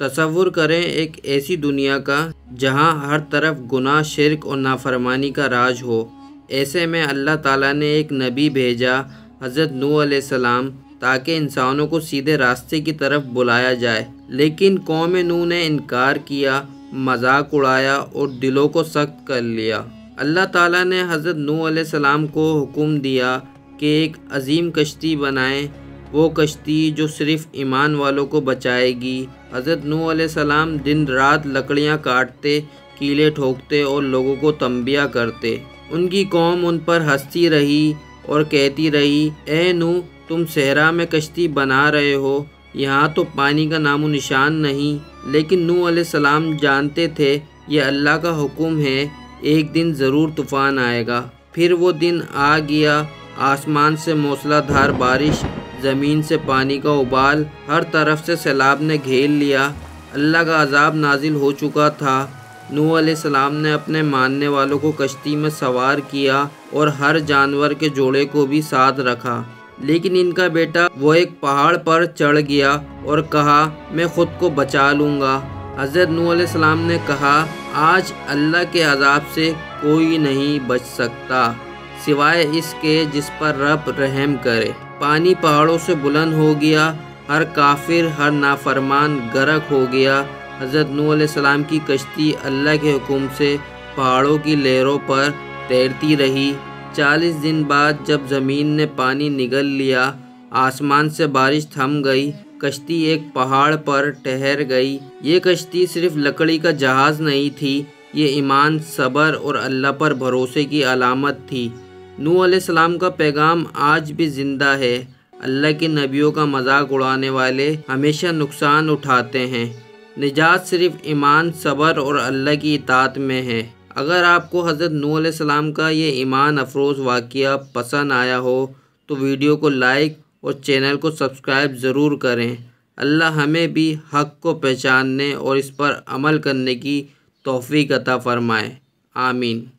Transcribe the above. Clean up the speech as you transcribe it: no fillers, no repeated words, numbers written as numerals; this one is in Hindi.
तसव्वुर करें एक ऐसी दुनिया का जहां हर तरफ गुनाह, शिर्क और नाफरमानी का राज हो। ऐसे में अल्लाह ताला ने एक नबी भेजा, हज़रत नूह अलैहिस्सलाम, ताकि इंसानों को सीधे रास्ते की तरफ बुलाया जाए। लेकिन कौम नूह ने इनकार किया, मजाक उड़ाया और दिलों को सख्त कर लिया। अल्लाह ताला ने हज़रत नूह अलैहिस्सलाम को हुक्म दिया कि एक अजीम कश्ती बनाएं, वो कश्ती जो सिर्फ़ ईमान वालों को बचाएगी। हज़रत नूह अलैहिस्सलाम दिन रात लकड़ियाँ काटते, कीले ठोकते और लोगों को तंबिया करते। उनकी कौम उन पर हंसती रही और कहती रही, ए नूह, तुम सहरा में कश्ती बना रहे हो, यहाँ तो पानी का नामो निशान नहीं। लेकिन नूह अलैहिस्सलाम जानते थे ये अल्लाह का हुक्म है, एक दिन ज़रूर तूफ़ान आएगा। फिर वो दिन आ गया। आसमान से मूसलाधार बारिश, ज़मीन से पानी का उबाल, हर तरफ से सैलाब ने घेर लिया। अल्लाह का अजाब नाजिल हो चुका था। नूह अलैहिस्सलाम ने अपने मानने वालों को कश्ती में सवार किया और हर जानवर के जोड़े को भी साथ रखा। लेकिन इनका बेटा वो एक पहाड़ पर चढ़ गया और कहा, मैं ख़ुद को बचा लूँगा। हज़रत नूह अलैहिस्सलाम ने कहा, आज अल्लाह के अजाब से कोई नहीं बच सकता सिवाय इसके जिस पर रब रहम करे। पानी पहाड़ों से बुलंद हो गया। हर काफिर, हर नाफरमान गर्क हो गया। हज़रत नूह अलैहिस्सलाम की कश्ती अल्लाह के हुक्म से पहाड़ों की लहरों पर तैरती रही। 40 दिन बाद जब ज़मीन ने पानी निगल लिया, आसमान से बारिश थम गई, कश्ती एक पहाड़ पर ठहर गई। ये कश्ती सिर्फ लकड़ी का जहाज़ नहीं थी, ये ईमान, सब्र और अल्लाह पर भरोसे की अलामत थी। नूह अलैहिस्सलाम का पैगाम आज भी ज़िंदा है। अल्लाह के नबियों का मजाक उड़ाने वाले हमेशा नुकसान उठाते हैं। निजात सिर्फ ईमान, सब्र और अल्लाह की इताअत में है। अगर आपको हज़रत नूह अलैहिस्सलाम का ये ईमान अफरोज़ वाक़या पसंद आया हो तो वीडियो को लाइक और चैनल को सब्सक्राइब ज़रूर करें। अल्लाह हमें भी हक़ को पहचानने और इस पर अमल करने की तौफ़ीक़ अता फ़रमाए। आमीन।